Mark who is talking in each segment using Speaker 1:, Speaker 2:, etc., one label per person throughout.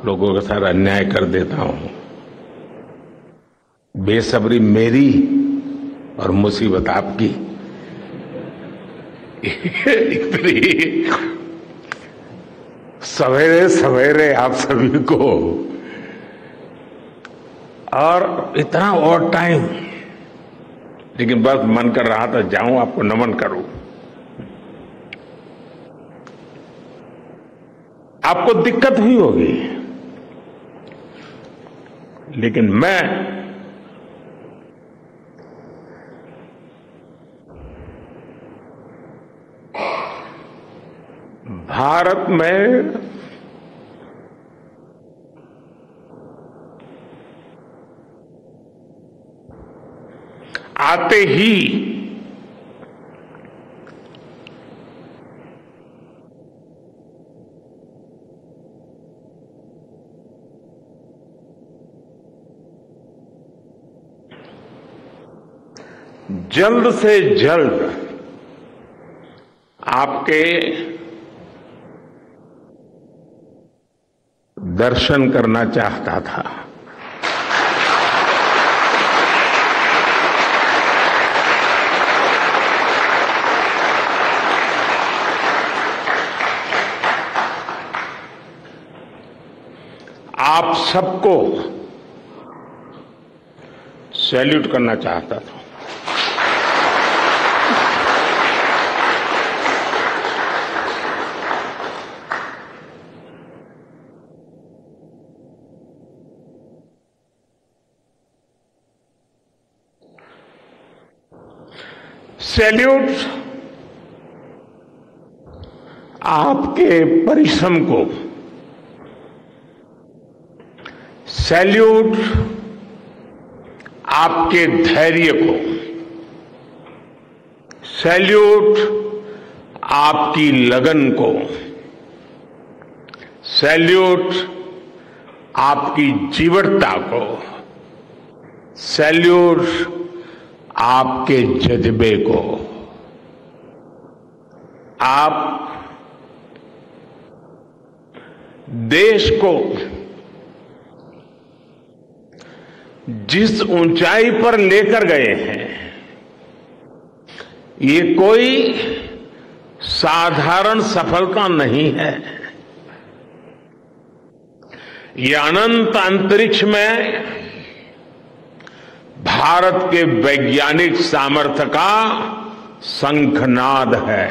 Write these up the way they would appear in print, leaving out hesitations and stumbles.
Speaker 1: आप लोगों के साथ अन्याय कर देता हूं। बेसब्री मेरी और मुसीबत आपकी। इतनी सवेरे सवेरे आप सभी को और इतना और टाइम, लेकिन बस मन कर रहा था जाऊं आपको नमन करूं। आपको दिक्कत हुई होगी, लेकिन मैं भारत में आते ही जल्द से जल्द आपके दर्शन करना चाहता था। आप सबको सैल्यूट करना चाहता था। सैल्यूट आपके परिश्रम को, सैल्यूट आपके धैर्य को, सैल्यूट आपकी लगन को, सैल्यूट आपकी जीवटता को, सैल्यूट आपके जज्बे को। आप देश को जिस ऊंचाई पर लेकर गए हैं, ये कोई साधारण सफलता नहीं है। ये अनंत अंतरिक्ष में भारत के वैज्ञानिक सामर्थ्य का शंखनाद है।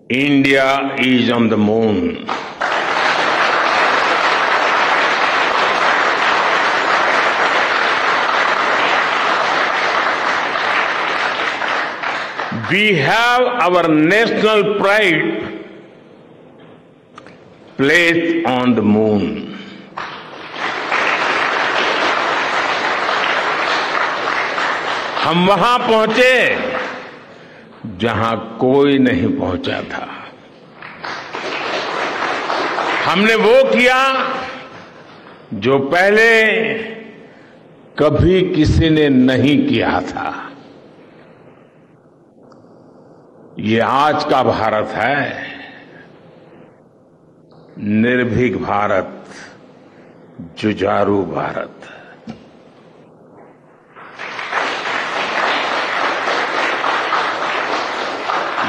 Speaker 1: India is on the moon. We have our national pride placed on the moon. हम वहां पहुंचे जहां कोई नहीं पहुंचा था। हमने वो किया जो पहले कभी किसी ने नहीं किया था। ये आज का भारत है, निर्भीक भारत, जुझारू भारत।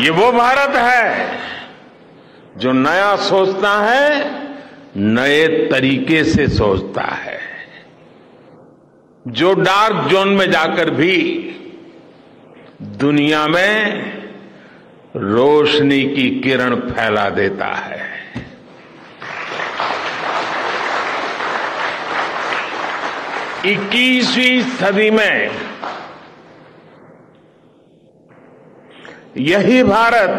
Speaker 1: ये वो भारत है जो नया सोचता है, नए तरीके से सोचता है, जो डार्क जोन में जाकर भी दुनिया में रोशनी की किरण फैला देता है। इक्कीसवीं सदी में यही भारत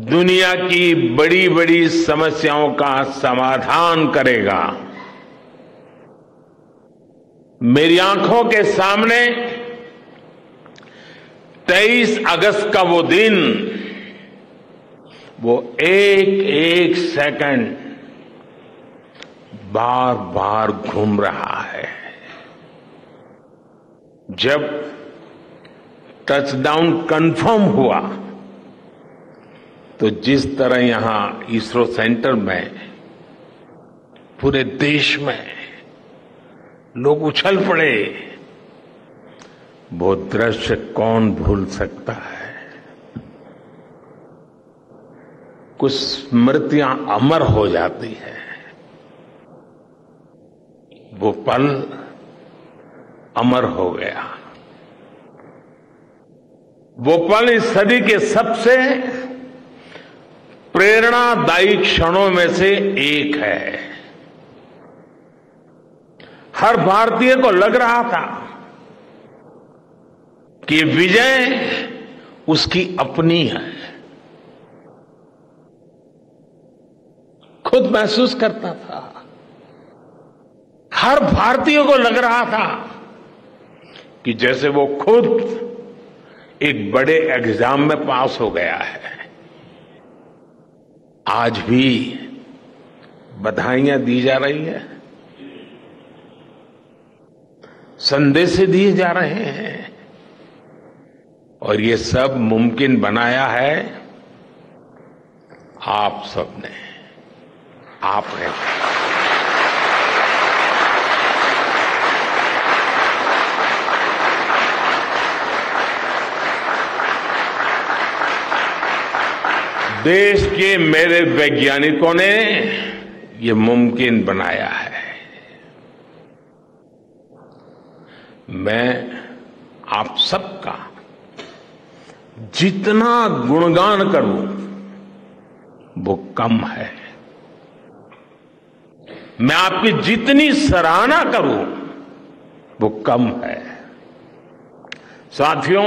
Speaker 1: दुनिया की बड़ी बड़ी समस्याओं का समाधान करेगा। मेरी आंखों के सामने 23 अगस्त का वो दिन वो एक एक सेकंड बार बार घूम रहा है। जब टचडाउन कंफर्म हुआ तो जिस तरह यहां इसरो सेंटर में पूरे देश में लोग उछल पड़े, वो दृश्य कौन भूल सकता है। कुछ स्मृतियां अमर हो जाती है। वो पल अमर हो गया। वो पल इस सदी के सबसे प्रेरणादायी क्षणों में से एक है। हर भारतीय को लग रहा था कि विजय उसकी अपनी है। खुद महसूस करता था। हर भारतीय को लग रहा था कि जैसे वो खुद एक बड़े एग्जाम में पास हो गया है। आज भी बधाइयां दी जा रही है, संदेश दिए जा रहे हैं, और ये सब मुमकिन बनाया है आप सबने, आपने। देश के मेरे वैज्ञानिकों ने ये मुमकिन बनाया है। मैं आप सबका जितना गुणगान करूं वो कम है। मैं आपकी जितनी सराहना करूं वो कम है। साथियों,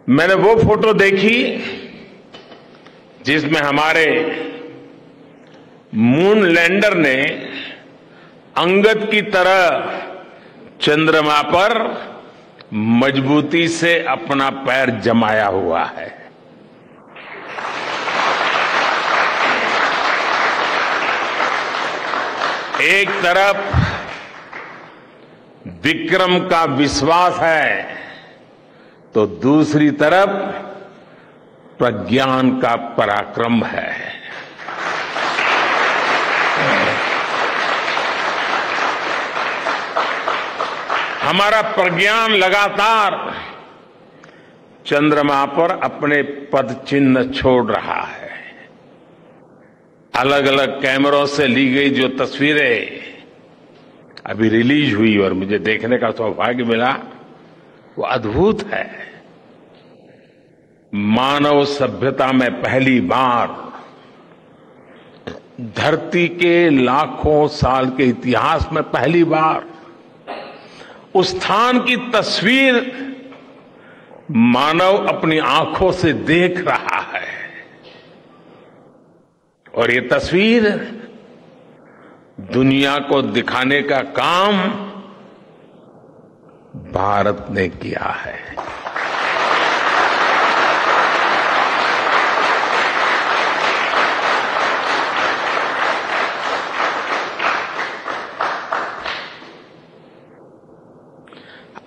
Speaker 1: मैंने वो फोटो देखी जिसमें हमारे मून लैंडर ने अंगद की तरह चंद्रमा पर मजबूती से अपना पैर जमाया हुआ है। एक तरफ विक्रम का विश्वास है तो दूसरी तरफ प्रज्ञान का पराक्रम है। हमारा प्रज्ञान लगातार चंद्रमा पर अपने पद चिन्ह छोड़ रहा है। अलग अलग कैमरों से ली गई जो तस्वीरें अभी रिलीज हुई और मुझे देखने का सौभाग्य मिला, वो अद्भुत है। मानव सभ्यता में पहली बार धरती के लाखों साल के इतिहास में पहली बार उस स्थान की तस्वीर मानव अपनी आंखों से देख रहा है। और ये तस्वीर दुनिया को दिखाने का काम भारत ने किया है।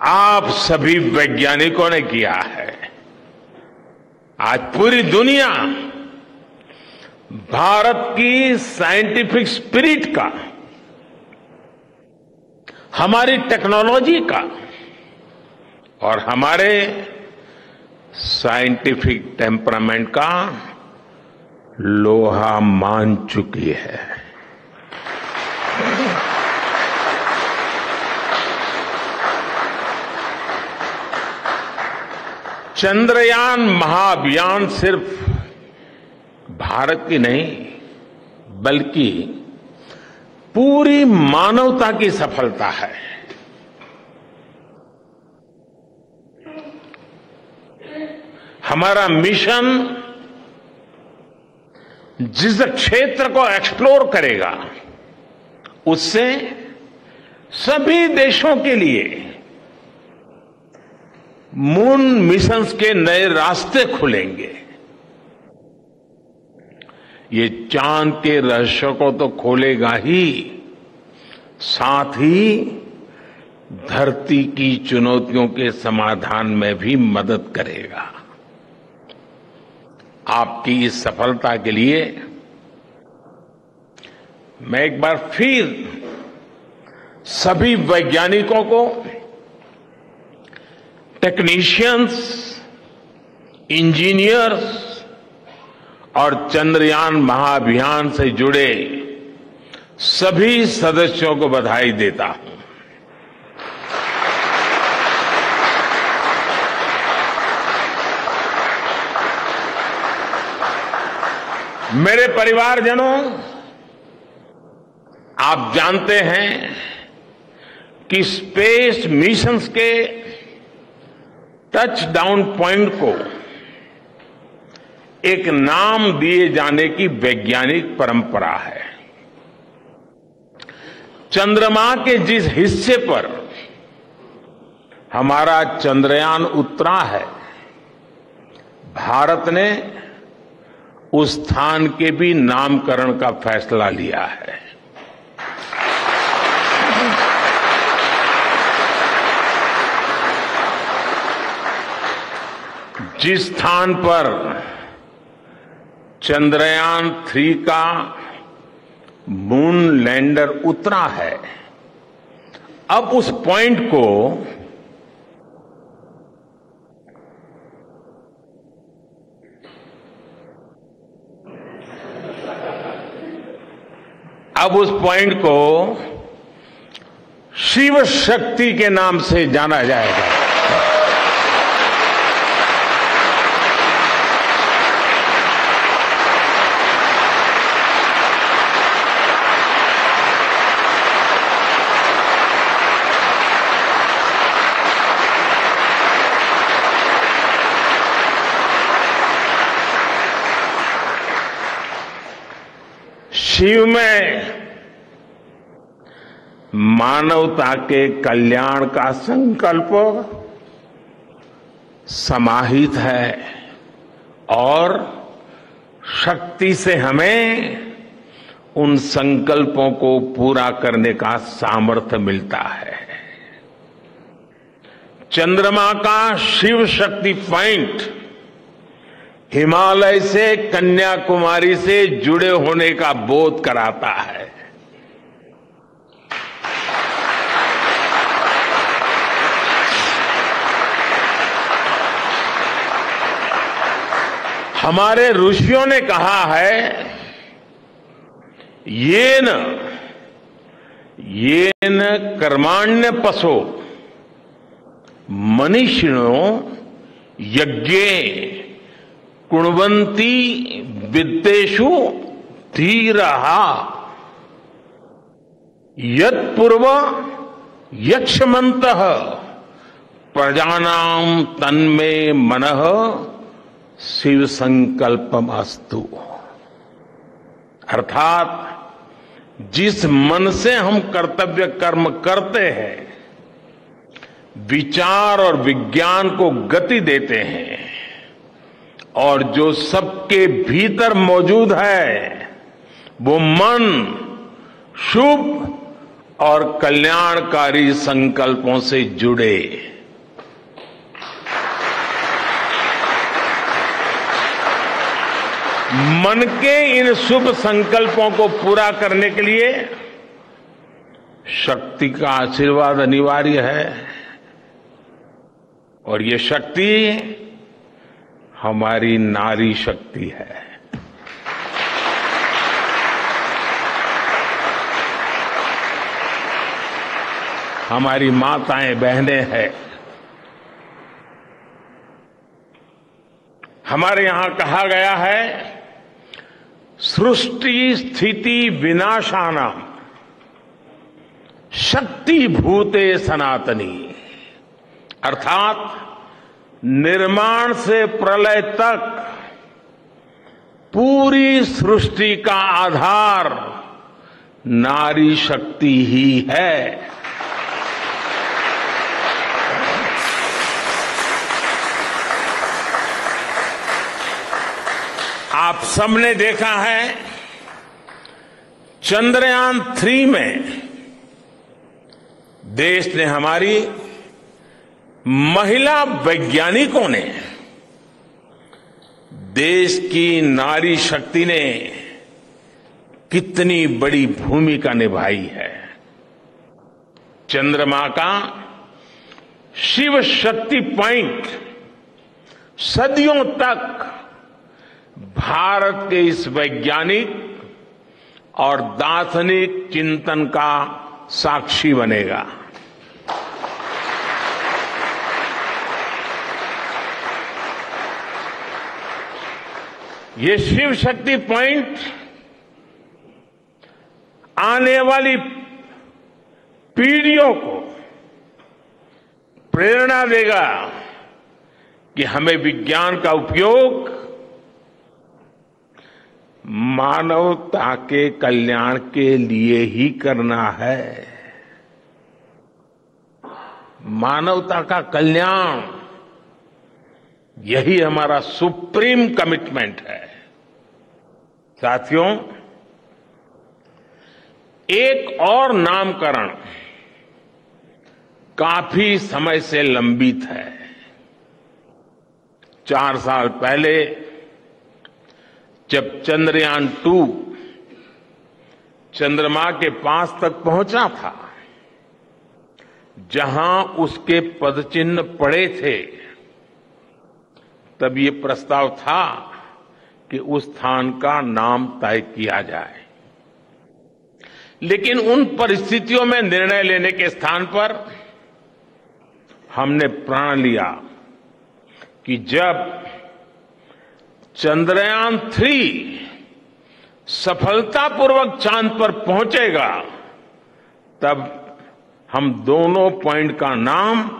Speaker 1: आप सभी वैज्ञानिकों ने किया है। आज पूरी दुनिया भारत की साइंटिफिक स्पिरिट का, हमारी टेक्नोलॉजी का और हमारे साइंटिफिक टेम्परामेंट का लोहा मान चुकी है। चंद्रयान महाअभियान सिर्फ भारत की नहीं बल्कि पूरी मानवता की सफलता है। हमारा मिशन जिस क्षेत्र को एक्सप्लोर करेगा उससे सभी देशों के लिए मून मिशंस के नए रास्ते खुलेंगे। ये चांद के रहस्य को तो खोलेगा ही, साथ ही धरती की चुनौतियों के समाधान में भी मदद करेगा। आपकी इस सफलता के लिए मैं एक बार फिर सभी वैज्ञानिकों को, टेक्नीशियंस, इंजीनियर्स और चंद्रयान महाअभियान से जुड़े सभी सदस्यों को बधाई देता हूं। मेरे परिवारजनों, आप जानते हैं कि स्पेस मिशंस के टच डाउन पॉइंट को एक नाम दिए जाने की वैज्ञानिक परंपरा है। चंद्रमा के जिस हिस्से पर हमारा चंद्रयान उतरा है, भारत ने उस स्थान के भी नामकरण का फैसला लिया है। जिस स्थान पर चंद्रयान 3 का मून लैंडर उतरा है, अब उस पॉइंट को शिव शक्ति के नाम से जाना जाएगा। शिव में मानवता के कल्याण का संकल्प समाहित है और शक्ति से हमें उन संकल्पों को पूरा करने का सामर्थ्य मिलता है। चंद्रमा का शिव शक्ति पॉइंट हिमालय से कन्याकुमारी से जुड़े होने का बोध कराता है। हमारे ऋषियों ने कहा है, येन कर्माण्य पशो मनीषिणो यज्ञे कुण्वन्ति विद्येषु धीरः यत्पूर्व यक्षमन्तः प्रजानां तन्मे मनः शिव संकल्पम अस्तु। अर्थात जिस मन से हम कर्तव्य कर्म करते हैं, विचार और विज्ञान को गति देते हैं और जो सबके भीतर मौजूद है, वो मन शुभ और कल्याणकारी संकल्पों से जुड़े। मन के इन शुभ संकल्पों को पूरा करने के लिए शक्ति का आशीर्वाद अनिवार्य है और ये शक्ति हमारी नारी शक्ति है। हमारी माताएं बहनें हैं। हमारे यहां कहा गया है, सृष्टि स्थिति विनाशानां शक्ति भूते सनातनी। अर्थात निर्माण से प्रलय तक पूरी सृष्टि का आधार नारी शक्ति ही है। आप सबने देखा है चंद्रयान 3 में देश ने, हमारी महिला वैज्ञानिकों ने, देश की नारी शक्ति ने कितनी बड़ी भूमिका निभाई है। चंद्रमा का शिव शक्ति पॉइंट सदियों तक भारत के इस वैज्ञानिक और दार्शनिक चिंतन का साक्षी बनेगा। ये शिव शक्ति पॉइंट आने वाली पीढ़ियों को प्रेरणा देगा कि हमें विज्ञान का उपयोग मानवता के कल्याण के लिए ही करना है। मानवता का कल्याण, यही हमारा सुप्रीम कमिटमेंट है। साथियों, एक और नामकरण काफी समय से लंबित है। 4 साल पहले जब चंद्रयान 2 चंद्रमा के पास तक पहुंचा था, जहां उसके पदचिन्ह पड़े थे, तब ये प्रस्ताव था कि उस स्थान का नाम तय किया जाए। लेकिन उन परिस्थितियों में निर्णय लेने के स्थान पर हमने प्रण लिया कि जब चंद्रयान 3 सफलतापूर्वक चांद पर पहुंचेगा, तब हम दोनों पॉइंट का नाम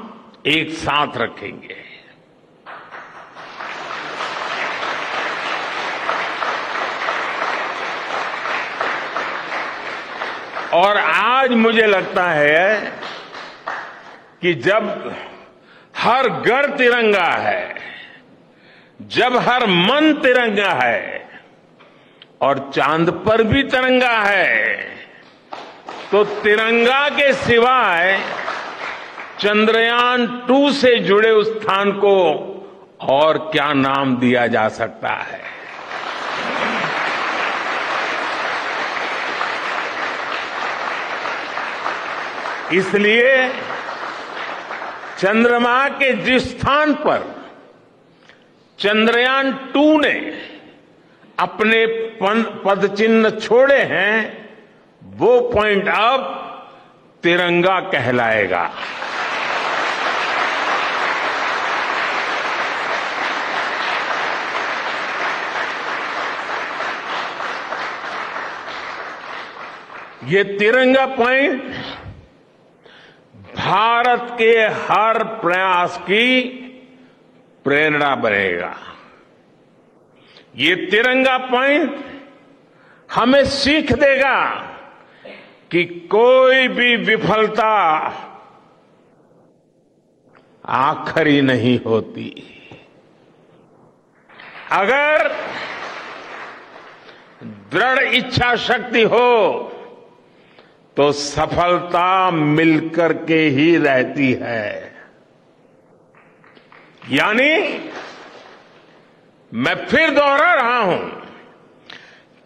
Speaker 1: एक साथ रखेंगे। और आज मुझे लगता है कि जब हर घर तिरंगा है, जब हर मन तिरंगा है और चांद पर भी तिरंगा है, तो तिरंगा के सिवाय चंद्रयान 2 से जुड़े उस स्थान को और क्या नाम दिया जा सकता है। इसलिए चंद्रमा के जिस स्थान पर चंद्रयान 2 ने अपने पदचिन्ह छोड़े हैं, वो पॉइंट अब तिरंगा कहलाएगा। ये तिरंगा पॉइंट भारत के हर प्रयास की प्रेरणा बनेगा। ये तिरंगा पॉइंट हमें सीख देगा कि कोई भी विफलता आखिरी नहीं होती। अगर दृढ़ इच्छा शक्ति हो तो सफलता मिलकर के ही रहती है। यानी मैं फिर दोहरा रहा हूं,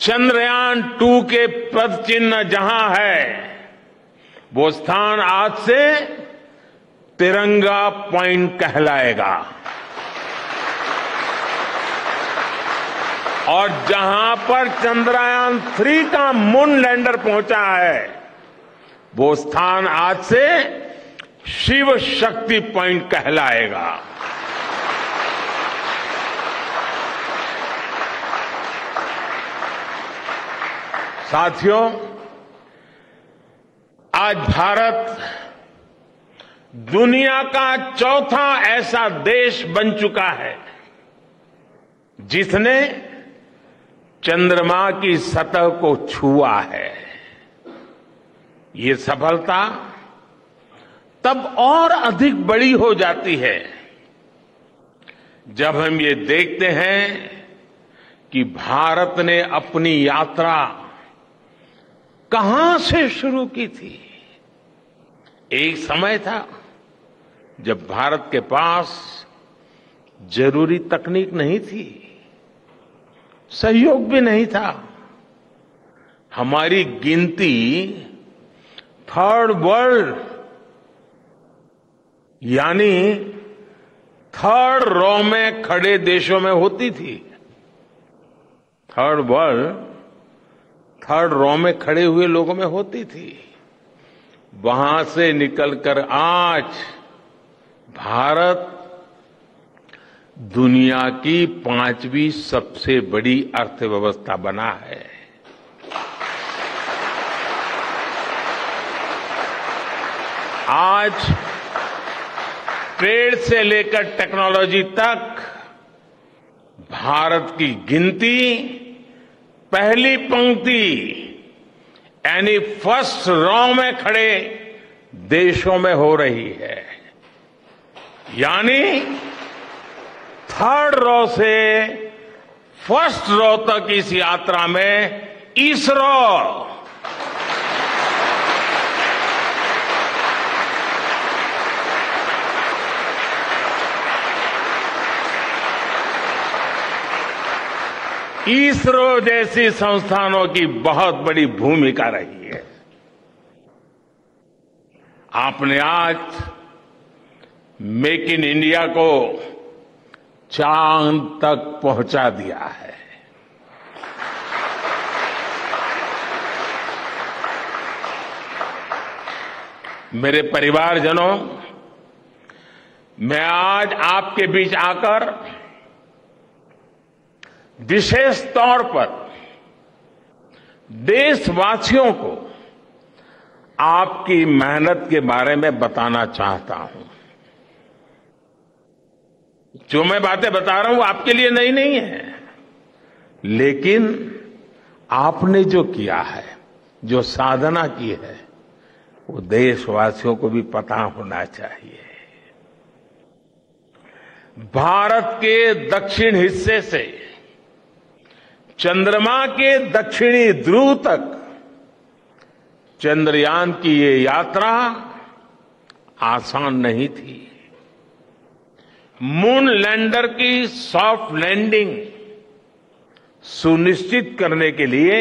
Speaker 1: चंद्रयान 2 के पद चिन्ह जहां है, वो स्थान आज से तिरंगा पॉइंट कहलाएगा। और जहां पर चंद्रयान 3 का मून लैंडर पहुंचा है, वो स्थान आज से शिव शक्ति पॉइंट कहलाएगा। साथियों, आज भारत दुनिया का चौथा ऐसा देश बन चुका है जिसने चंद्रमा की सतह को छुआ है। ये सफलता तब और अधिक बड़ी हो जाती है जब हम ये देखते हैं कि भारत ने अपनी यात्रा कहां से शुरू की थी। एक समय था जब भारत के पास जरूरी तकनीक नहीं थी, सहयोग भी नहीं था। हमारी गिनती थर्ड वर्ल्ड यानी थर्ड रॉ में खड़े देशों में होती थी। थर्ड वर्ल्ड थर्ड रॉ में खड़े हुए लोगों में होती थी। वहां से निकलकर आज भारत दुनिया की 5वीं सबसे बड़ी अर्थव्यवस्था बना है। आज ट्रेड से लेकर टेक्नोलॉजी तक भारत की गिनती पहली पंक्ति यानी फर्स्ट रॉ में खड़े देशों में हो रही है। यानी थर्ड रॉ से फर्स्ट रॉ तक इस यात्रा में इसरो जैसी संस्थानों की बहुत बड़ी भूमिका रही है। आपने आज मेक इन इंडिया को चांद तक पहुंचा दिया है। मेरे परिवारजनों, मैं आज आपके बीच आकर विशेष तौर पर देशवासियों को आपकी मेहनत के बारे में बताना चाहता हूं। जो मैं बातें बता रहा हूं वो आपके लिए नई नहीं है, लेकिन आपने जो किया है, जो साधना की है, वो देशवासियों को भी पता होना चाहिए। भारत के दक्षिण हिस्से से चंद्रमा के दक्षिणी ध्रुव तक चंद्रयान की ये यात्रा आसान नहीं थी। मून लैंडर की सॉफ्ट लैंडिंग सुनिश्चित करने के लिए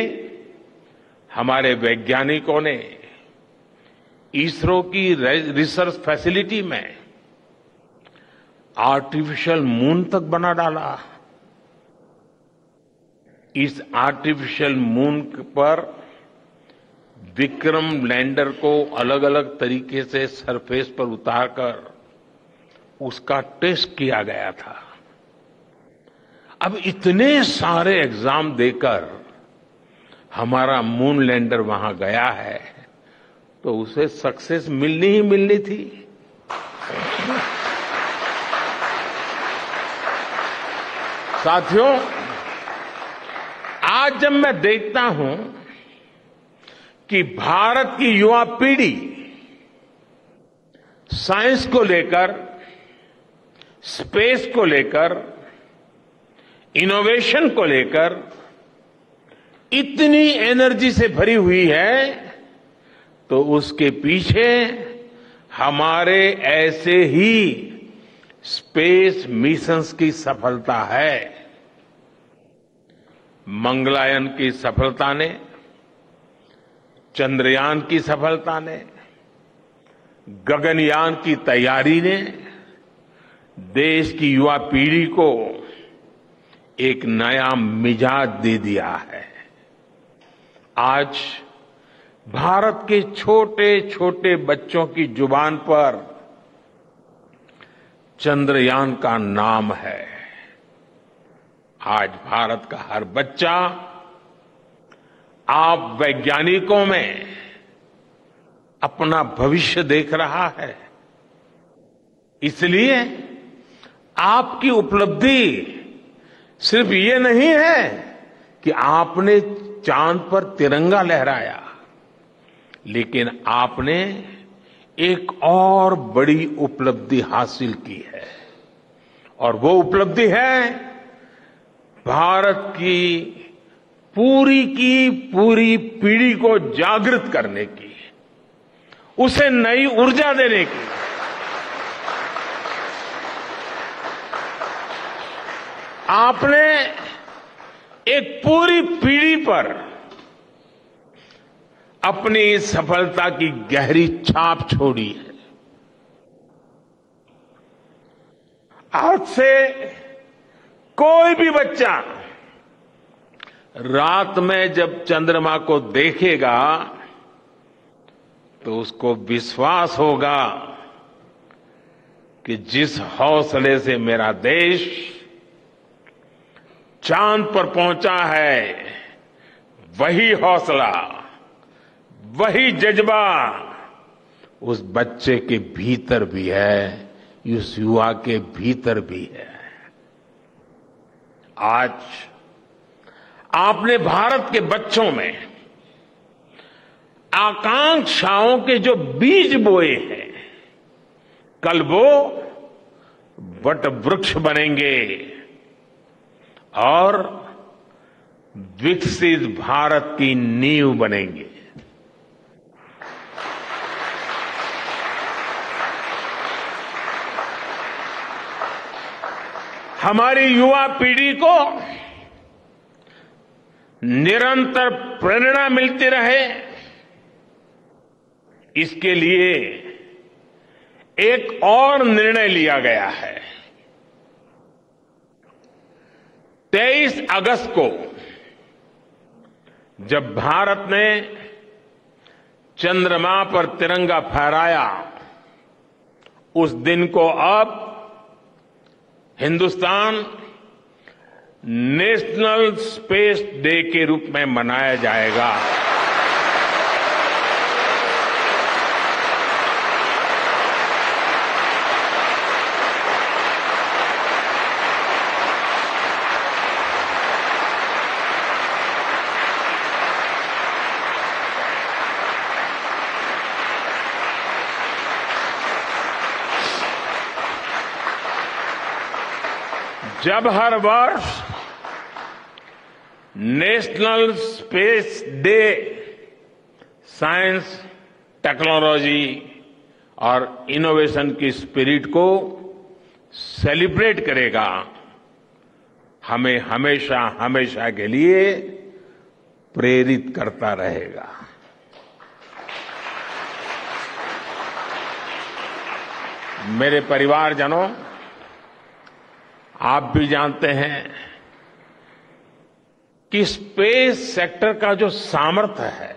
Speaker 1: हमारे वैज्ञानिकों ने इसरो की रिसर्च फैसिलिटी में आर्टिफिशियल मून तक बना डाला। इस आर्टिफिशियल मून पर विक्रम लैंडर को अलग अलग तरीके से सरफेस पर उतारकर उसका टेस्ट किया गया था। अब इतने सारे एग्जाम देकर हमारा मून लैंडर वहां गया है, तो उसे सक्सेस मिलनी ही मिलनी थी। साथियों, आज जब मैं देखता हूं कि भारत की युवा पीढ़ी साइंस को लेकर, स्पेस को लेकर, इनोवेशन को लेकर इतनी एनर्जी से भरी हुई है, तो उसके पीछे हमारे ऐसे ही स्पेस मिशंस की सफलता है। मंगलयान की सफलता ने, चंद्रयान की सफलता ने, गगनयान की तैयारी ने देश की युवा पीढ़ी को एक नया मिजाज दे दिया है। आज भारत के छोटे छोटे बच्चों की जुबान पर चंद्रयान का नाम है। आज भारत का हर बच्चा आप वैज्ञानिकों में अपना भविष्य देख रहा है। इसलिए आपकी उपलब्धि सिर्फ ये नहीं है कि आपने चांद पर तिरंगा लहराया, लेकिन आपने एक और बड़ी उपलब्धि हासिल की है, और वो उपलब्धि है भारत की पूरी पीढ़ी को जागृत करने की, उसे नई ऊर्जा देने की, आपने एक पूरी पीढ़ी पर अपनी सफलता की गहरी छाप छोड़ी है। आज से कोई भी बच्चा रात में जब चंद्रमा को देखेगा तो उसको विश्वास होगा कि जिस हौसले से मेरा देश चांद पर पहुंचा है, वही हौसला, वही जज्बा उस बच्चे के भीतर भी है, उस युवा के भीतर भी है। आज आपने भारत के बच्चों में आकांक्षाओं के जो बीज बोए हैं, कल वो वट वृक्ष बनेंगे और विकसित भारत की नींव बनेंगे। हमारी युवा पीढ़ी को निरंतर प्रेरणा मिलती रहे, इसके लिए एक और निर्णय लिया गया है। 23 अगस्त को जब भारत ने चंद्रमा पर तिरंगा फहराया, उस दिन को अब हिंदुस्तान नेशनल स्पेस डे के रूप में मनाया जाएगा। जब हर वर्ष national space day science, technology और इनोवेशन की स्पिरिट को सेलिब्रेट करेगा, हमें हमेशा हमेशा के लिए प्रेरित करता रहेगा। मेरे परिवारजनों, आप भी जानते हैं कि स्पेस सेक्टर का जो सामर्थ्य है,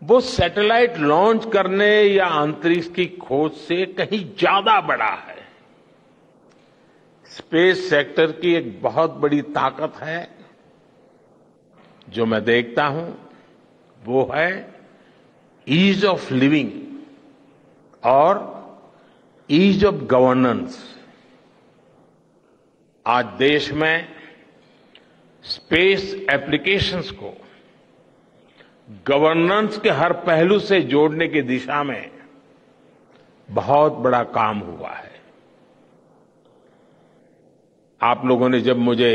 Speaker 1: वो सैटेलाइट लॉन्च करने या अंतरिक्ष की खोज से कहीं ज्यादा बड़ा है। स्पेस सेक्टर की एक बहुत बड़ी ताकत है जो मैं देखता हूं, वो है ईज ऑफ लिविंग और ईज ऑफ गवर्नेंस। आज देश में स्पेस एप्लीकेशंस को गवर्नेंस के हर पहलू से जोड़ने की दिशा में बहुत बड़ा काम हुआ है। आप लोगों ने जब मुझे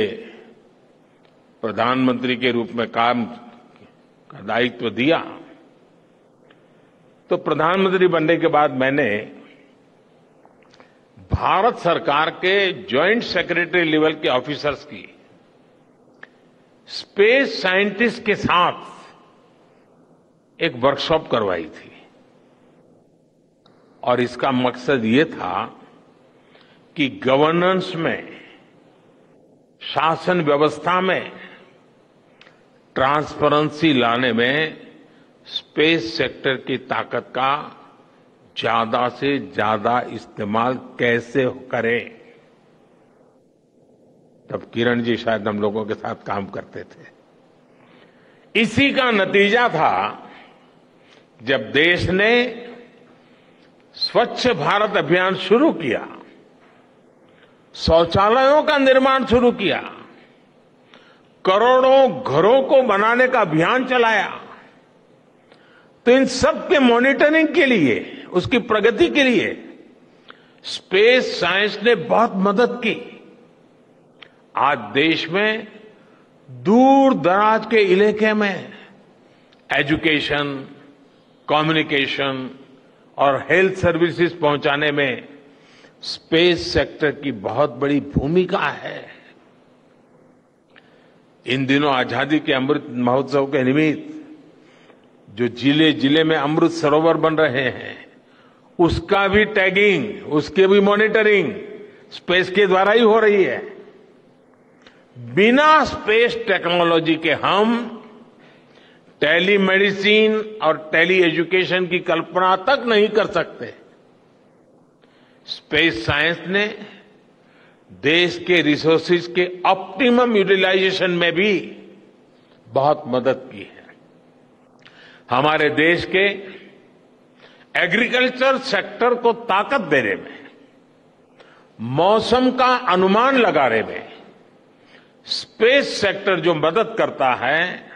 Speaker 1: प्रधानमंत्री के रूप में काम का दायित्व दिया, तो प्रधानमंत्री बनने के बाद मैंने भारत सरकार के ज्वाइंट सेक्रेटरी लेवल के ऑफिसर्स की स्पेस साइंटिस्ट के साथ एक वर्कशॉप करवाई थी और इसका मकसद ये था कि गवर्नेंस में, शासन व्यवस्था में ट्रांसपेरेंसी लाने में स्पेस सेक्टर की ताकत का ज्यादा से ज्यादा इस्तेमाल कैसे करें। तब किरण जी शायद हम लोगों के साथ काम करते थे। इसी का नतीजा था जब देश ने स्वच्छ भारत अभियान शुरू किया, शौचालयों का निर्माण शुरू किया, करोड़ों घरों को बनाने का अभियान चलाया, तो इन सब के मॉनिटरिंग के लिए, उसकी प्रगति के लिए स्पेस साइंस ने बहुत मदद की। आज देश में दूर दराज के इलाके में एजुकेशन, कम्युनिकेशन और हेल्थ सर्विसेज पहुंचाने में स्पेस सेक्टर की बहुत बड़ी भूमिका है। इन दिनों आजादी के अमृत महोत्सव के निमित्त जो जिले जिले में अमृत सरोवर बन रहे हैं, उसका भी टैगिंग, उसके भी मॉनिटरिंग स्पेस के द्वारा ही हो रही है। बिना स्पेस टेक्नोलॉजी के हम टेलीमेडिसिन और टेली एजुकेशन की कल्पना तक नहीं कर सकते। स्पेस साइंस ने देश के रिसोर्सेज के ऑप्टिमम यूटिलाइजेशन में भी बहुत मदद की है। हमारे देश के एग्रीकल्चर सेक्टर को ताकत देने में, मौसम का अनुमान लगाने में स्पेस सेक्टर जो मदद करता है,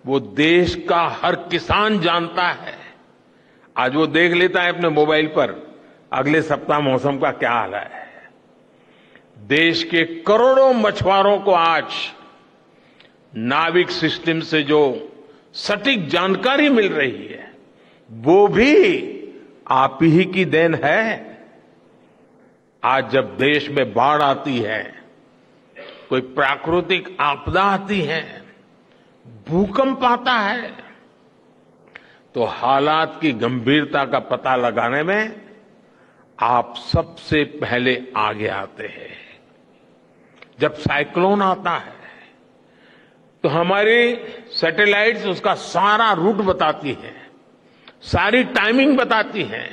Speaker 1: वो देश का हर किसान जानता है। आज वो देख लेता है अपने मोबाइल पर अगले सप्ताह मौसम का क्या हाल है। देश के करोड़ों मछुआरों को आज नाविक सिस्टम से जो सटीक जानकारी मिल रही है, वो भी आप ही की देन है। आज जब देश में बाढ़ आती है, कोई प्राकृतिक आपदा आती है, भूकंप आता है, तो हालात की गंभीरता का पता लगाने में आप सबसे पहले आगे आते हैं। जब साइक्लोन आता है तो हमारी सैटेलाइट्स उसका सारा रूट बताती हैं, सारी टाइमिंग बताती हैं,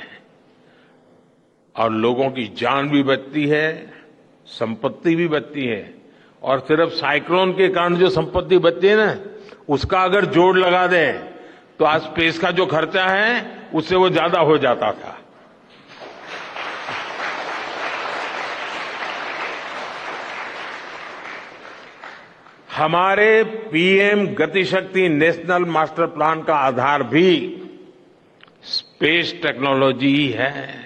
Speaker 1: और लोगों की जान भी बचती है, संपत्ति भी बचती है। और सिर्फ साइक्लोन के कारण जो संपत्ति बचती है ना, उसका अगर जोड़ लगा दें तो आज स्पेस का जो खर्चा है उससे वो ज्यादा हो जाता था। हमारे PM Gati Shakti national master plan का आधार भी स्पेस टेक्नोलॉजी ही है।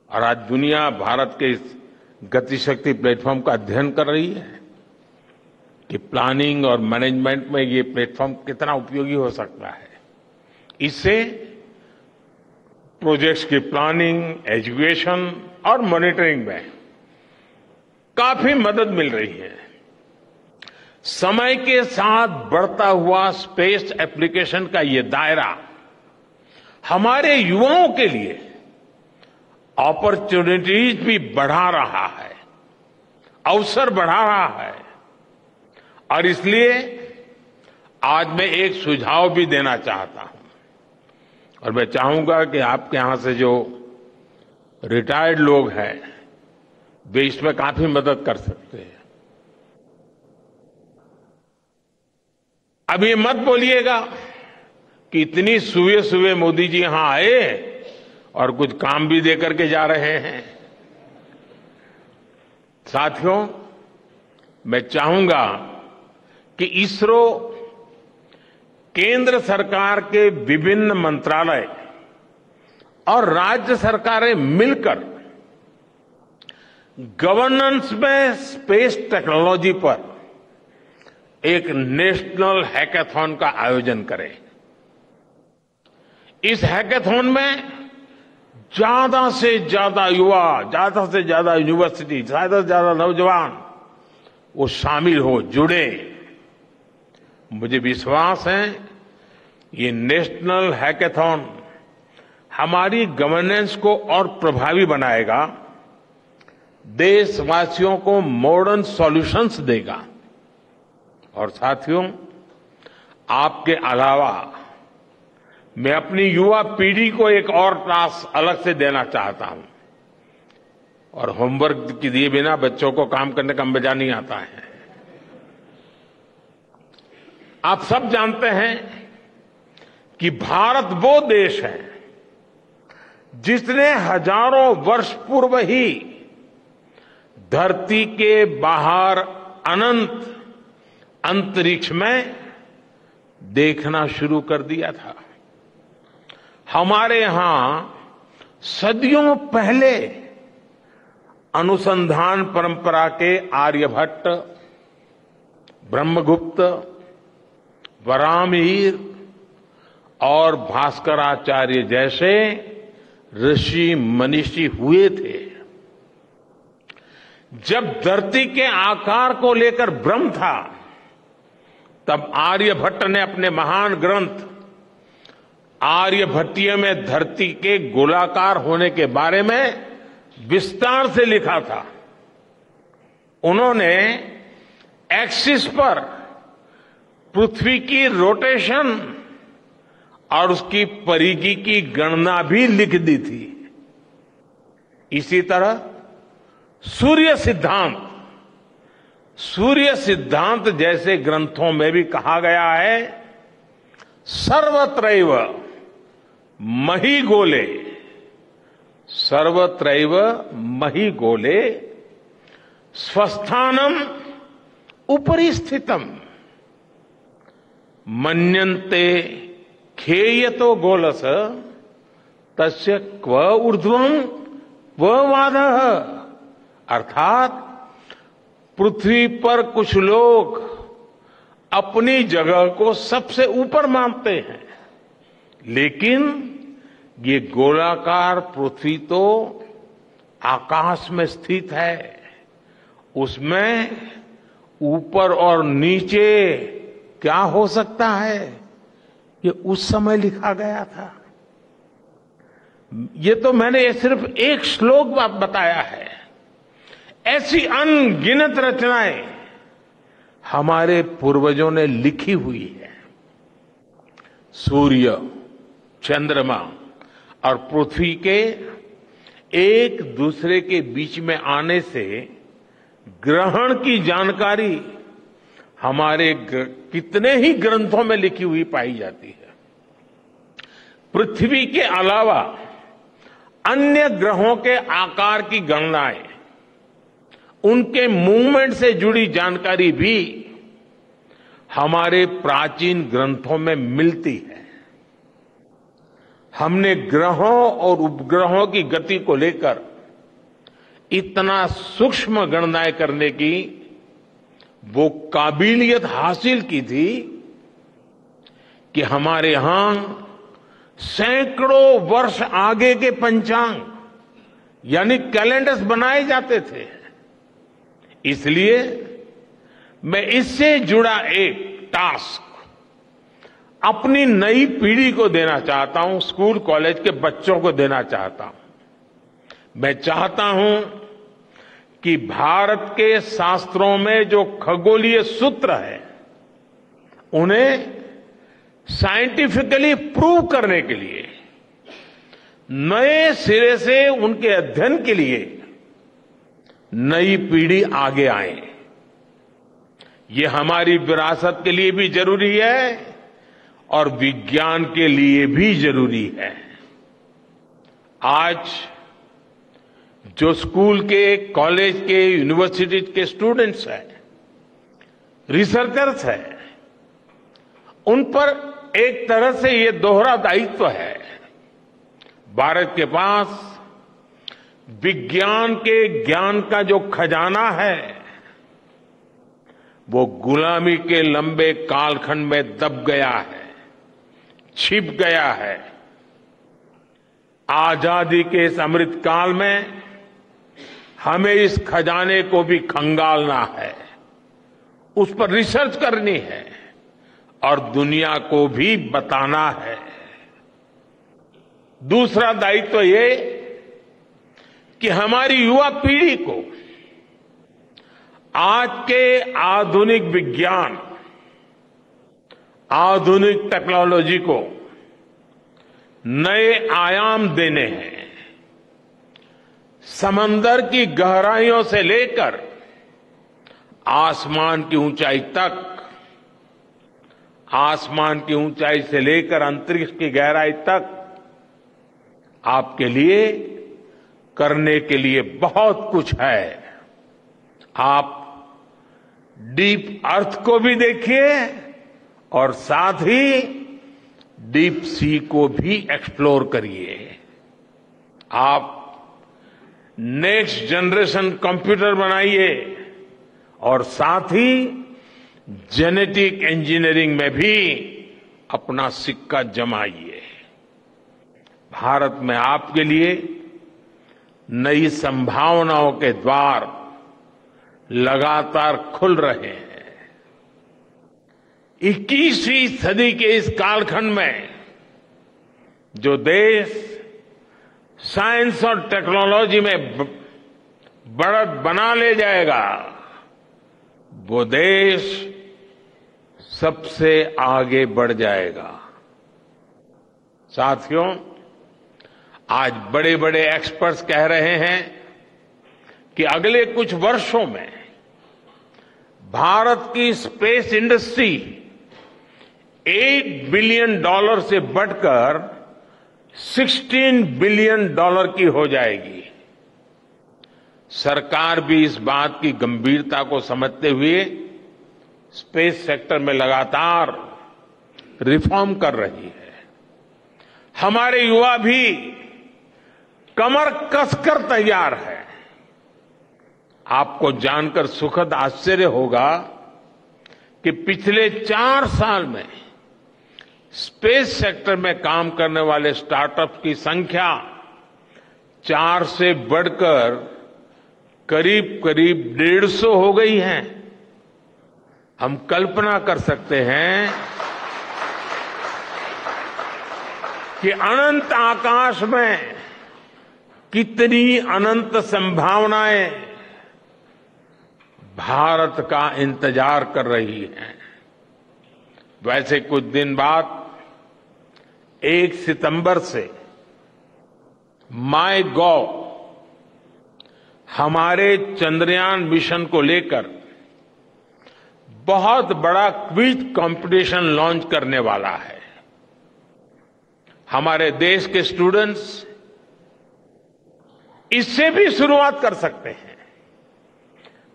Speaker 1: और आज दुनिया भारत के इस गतिशक्ति प्लेटफॉर्म का अध्ययन कर रही है कि प्लानिंग और मैनेजमेंट में ये प्लेटफॉर्म कितना उपयोगी हो सकता है। इससे प्रोजेक्ट्स की प्लानिंग, एजुकेशन और मॉनिटरिंग में काफी मदद मिल रही है। समय के साथ बढ़ता हुआ स्पेस एप्लीकेशन का ये दायरा हमारे युवाओं के लिए अपॉर्चुनिटीज भी बढ़ा रहा है, अवसर बढ़ा रहा है। और इसलिए आज मैं एक सुझाव भी देना चाहता हूं, और मैं चाहूंगा कि आपके यहां से जो रिटायर्ड लोग हैं, वे इसमें काफी मदद कर सकते हैं। अब ये मत बोलिएगा कि इतनी सुबह सुबह मोदी जी यहां आए और कुछ काम भी दे करके जा रहे हैं। साथियों, मैं चाहूंगा कि इसरो केंद्र सरकार के विभिन्न मंत्रालय और राज्य सरकारें मिलकर गवर्नेंस में स्पेस टेक्नोलॉजी पर एक नेशनल हैकाथॉन का आयोजन करें। इस हैकाथॉन में ज्यादा से ज्यादा युवा, ज्यादा से ज्यादा यूनिवर्सिटी, ज्यादा से ज्यादा नौजवान वो शामिल हो, जुड़े। मुझे विश्वास है ये नेशनल हैकाथॉन हमारी गवर्नेंस को और प्रभावी बनाएगा, देशवासियों को मॉडर्न सॉल्यूशंस देगा। और साथियों, आपके अलावा मैं अपनी युवा पीढ़ी को एक और टास्क अलग से देना चाहता हूं। और होमवर्क के दिए बिना बच्चों को काम करने का मजा नहीं आता है। आप सब जानते हैं कि भारत वो देश है जिसने हजारों वर्ष पूर्व ही धरती के बाहर अनंत अंतरिक्ष में देखना शुरू कर दिया था। हमारे यहां सदियों पहले अनुसंधान परंपरा के आर्यभट्ट, ब्रह्मगुप्त, वराहमिहिर और भास्कराचार्य जैसे ऋषि मनीषी हुए थे। जब धरती के आकार को लेकर भ्रम था, तब आर्यभट्ट ने अपने महान ग्रंथ आर्यभट्टीय में धरती के गोलाकार होने के बारे में विस्तार से लिखा था। उन्होंने एक्सिस पर पृथ्वी की रोटेशन और उसकी परिधि की गणना भी लिख दी थी। इसी तरह सूर्य सिद्धांत जैसे ग्रंथों में भी कहा गया है, सर्वत्रैव महिगोले, सर्वत्रैव महिगोले स्वस्थानम उपरि स्थितम मन्यन्ते खेयतो गोलस तस्य क्व ऊर्ध्वं क्व वादः। अर्थात पृथ्वी पर कुछ लोग अपनी जगह को सबसे ऊपर मानते हैं, लेकिन ये गोलाकार पृथ्वी तो आकाश में स्थित है, उसमें ऊपर और नीचे क्या हो सकता है, ये उस समय लिखा गया था। ये तो मैंने सिर्फ एक श्लोक बताया है। ऐसी अनगिनत रचनाएं हमारे पूर्वजों ने लिखी हुई है। सूर्य, चंद्रमा और पृथ्वी के एक दूसरे के बीच में आने से ग्रहण की जानकारी हमारे कितने ही ग्रंथों में लिखी हुई पाई जाती है। पृथ्वी के अलावा अन्य ग्रहों के आकार की गणनाएं, उनके मूवमेंट से जुड़ी जानकारी भी हमारे प्राचीन ग्रंथों में मिलती है। हमने ग्रहों और उपग्रहों की गति को लेकर इतना सूक्ष्म गणनाएं करने की वो काबिलियत हासिल की थी कि हमारे यहां सैकड़ों वर्ष आगे के पंचांग यानी कैलेंडर्स बनाए जाते थे। इसलिए मैं इससे जुड़ा एक टास्क अपनी नई पीढ़ी को देना चाहता हूं, स्कूल कॉलेज के बच्चों को देना चाहता हूं। मैं चाहता हूं कि भारत के शास्त्रों में जो खगोलीय सूत्र है, उन्हें साइंटिफिकली प्रूव करने के लिए, नए सिरे से उनके अध्ययन के लिए नई पीढ़ी आगे आए। ये हमारी विरासत के लिए भी जरूरी है और विज्ञान के लिए भी जरूरी है। आज जो स्कूल के, कॉलेज के, यूनिवर्सिटी के स्टूडेंट्स हैं, रिसर्चर्स हैं, उन पर एक तरह से ये दोहरा दायित्व है। भारत के पास विज्ञान के ज्ञान का जो खजाना है, वो गुलामी के लंबे कालखंड में दब गया है, छिप गया है। आजादी के इस अमृत काल में हमें इस खजाने को भी खंगालना है, उस पर रिसर्च करनी है और दुनिया को भी बताना है। दूसरा दायित्व ये कि हमारी युवा पीढ़ी को आज के आधुनिक विज्ञान, आधुनिक टेक्नोलॉजी को नए आयाम देने हैं। समंदर की गहराइयों से लेकर आसमान की ऊंचाई तक, आसमान की ऊंचाई से लेकर अंतरिक्ष की गहराई तक आपके लिए करने के लिए बहुत कुछ है। आप डीप अर्थ को भी देखिए और साथ ही डीप सी को भी एक्सप्लोर करिए। आप नेक्स्ट जनरेशन कंप्यूटर बनाइए और साथ ही जेनेटिक इंजीनियरिंग में भी अपना सिक्का जमाइए। भारत में आपके लिए नई संभावनाओं के द्वार लगातार खुल रहे हैं। 21वीं सदी के इस कालखंड में जो देश साइंस और टेक्नोलॉजी में बढ़त बना ले जाएगा, वो देश सबसे आगे बढ़ जाएगा। साथियों, आज बड़े बड़े एक्सपर्ट्स कह रहे हैं कि अगले कुछ वर्षों में भारत की स्पेस इंडस्ट्री $8 बिलियन से बढ़कर $16 बिलियन की हो जाएगी। सरकार भी इस बात की गंभीरता को समझते हुए स्पेस सेक्टर में लगातार रिफॉर्म कर रही है। हमारे युवा भी कमर कसकर तैयार है। आपको जानकर सुखद आश्चर्य होगा कि पिछले 4 साल में स्पेस सेक्टर में काम करने वाले स्टार्टअप्स की संख्या 4 से बढ़कर करीब करीब 150 हो गई है। हम कल्पना कर सकते हैं कि अनंत आकाश में कितनी अनंत संभावनाएं भारत का इंतजार कर रही हैं। वैसे कुछ दिन बाद 1 सितंबर से माईगॉव हमारे चंद्रयान मिशन को लेकर बहुत बड़ा क्विज कंपटीशन लॉन्च करने वाला है। हमारे देश के स्टूडेंट्स इससे भी शुरुआत कर सकते हैं।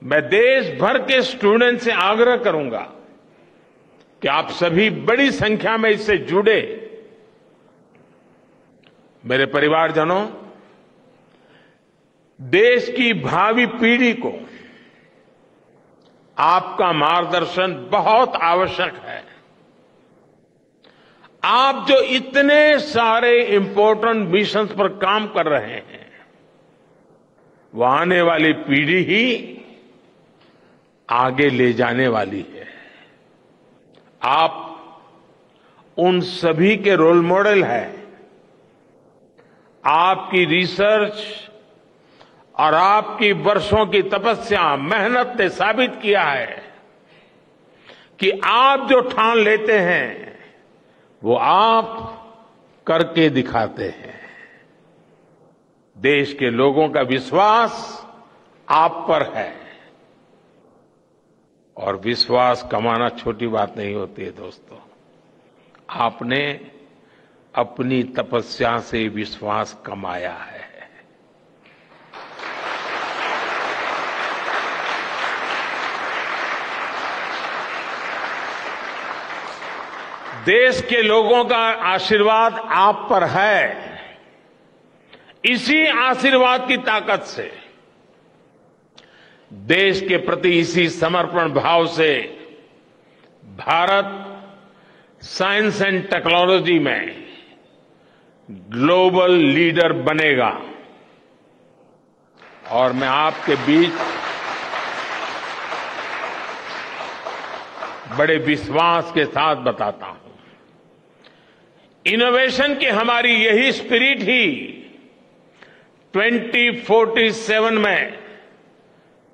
Speaker 1: मैं देश भर के स्टूडेंट से आग्रह करूंगा कि आप सभी बड़ी संख्या में इससे जुड़े। मेरे परिवारजनों, देश की भावी पीढ़ी को आपका मार्गदर्शन बहुत आवश्यक है। आप जो इतने सारे इंपॉर्टेंट मिशंस पर काम कर रहे हैं, वो आने वाली पीढ़ी ही आगे ले जाने वाली है। आप उन सभी के रोल मॉडल हैं। आपकी रिसर्च और आपकी वर्षों की तपस्या, मेहनत ने साबित किया है कि आप जो ठान लेते हैं वो आप करके दिखाते हैं। देश के लोगों का विश्वास आप पर है और विश्वास कमाना छोटी बात नहीं होती है दोस्तों। आपने अपनी तपस्या से विश्वास कमाया है। देश के लोगों का आशीर्वाद आप पर है। इसी आशीर्वाद की ताकत से, देश के प्रति इसी समर्पण भाव से भारत साइंस एंड टेक्नोलॉजी में ग्लोबल लीडर बनेगा। और मैं आपके बीच बड़े विश्वास के साथ बताता हूं, इनोवेशन की हमारी यही स्पिरिट ही 2047 में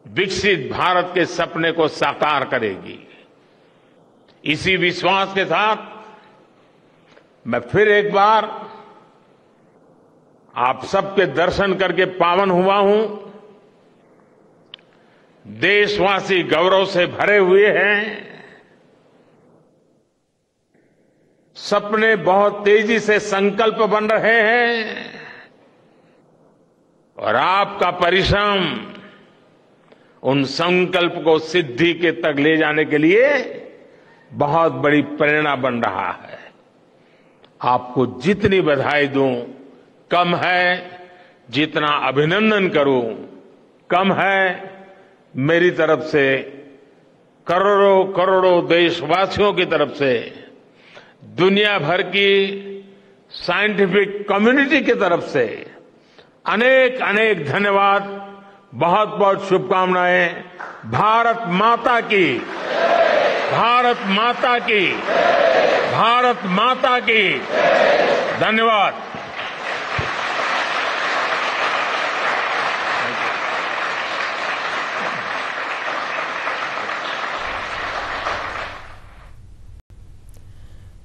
Speaker 1: विकसित भारत के सपने को साकार करेगी। इसी विश्वास के साथ मैं फिर एक बार आप सबके दर्शन करके पावन हुआ हूं। देशवासी गौरव से भरे हुए हैं। सपने बहुत तेजी से संकल्प बन रहे हैं और आपका परिश्रम उन संकल्प को सिद्धि के तक ले जाने के लिए बहुत बड़ी प्रेरणा बन रहा है। आपको जितनी बधाई दूं कम है। जितना अभिनंदन करूं कम है। मेरी तरफ से, करोड़ों करोड़ों देशवासियों की तरफ से, दुनिया भर की साइंटिफिक कम्युनिटी की तरफ से अनेक अनेक धन्यवाद, बहुत बहुत शुभकामनाएं। भारत माता की, भारत माता की, भारत माता की। धन्यवाद।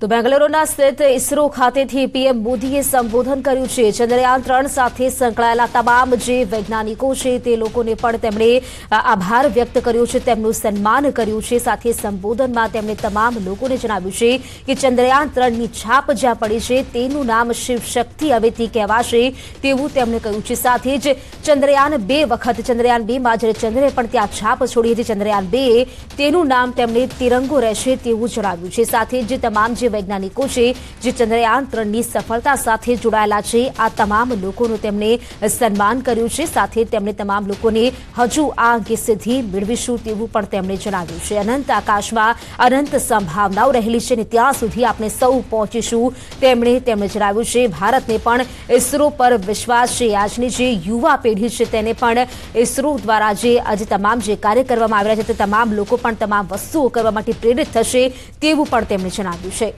Speaker 2: તો બેંગલુરુના સ્થિત ઇસરો ખાતેથી પીએમ મોદીએ સંબોધન કર્યું છે। ચંદ્રયાન 3 સાથે સંકળાયેલા તમામ જે વૈજ્ઞાનિકો છે તે લોકોને પણ તેમણે આભાર વ્યક્ત કર્યો છે, તેમનું સન્માન કર્યું છે। સાથે સંબોધનમાં તેમણે તમામ લોકોને જણાવ્યું છે કે ચંદ્રયાન 3ની છાપ જ્યાં પડી છે તેનું નામ શિવ શક્તિ હવેથી કહેવાશે તેવું તેમણે કહ્યું છે। સાથે જ ચંદ્રયાન 2 વખત ચંદ્રયાન 2માં જ્યારે ચંદ્રે પણ ત્યાં છાપ છોડી હતી ચંદ્રયાન 2, તેનું નામ તેમણે તિરંગો રહેશે તેવું જણાવ્યું છે। સાથે જ તમામ વૈજ્ઞાનિકો છે જે ચંદ્રયાન 3ની સફળતા સાથે જોડાયેલા છે આ તમામ લોકોનું તેમણે સન્માન કર્યું છે। સાથે તેમણે તમામ લોકોને હજુ આ અંગે સિદ્ધિ મેળવીશું તેવું પણ તેમણે જણાવ્યું છે। અનંત આકાશમાં અનંત સંભાવનાઓ રહેલી છે અને ત્યાં સુધી આપણે સૌ પહોંચીશું તેમણે જણાવ્યું છે। ભારતને પણ ઇસરો પર વિશ્વાસ છે। આજની જે યુવા પેઢી છે તેને પણ ઇસરો દ્વારા જે આજે તમામ જે કાર્ય કરવામાં આવી રહ્યા છે તે તમામ લોકો પણ તમામ વસ્તુઓ કરવા માટે પ્રેરિત થશે તેવું પણ તેમણે જણાવ્યું છે।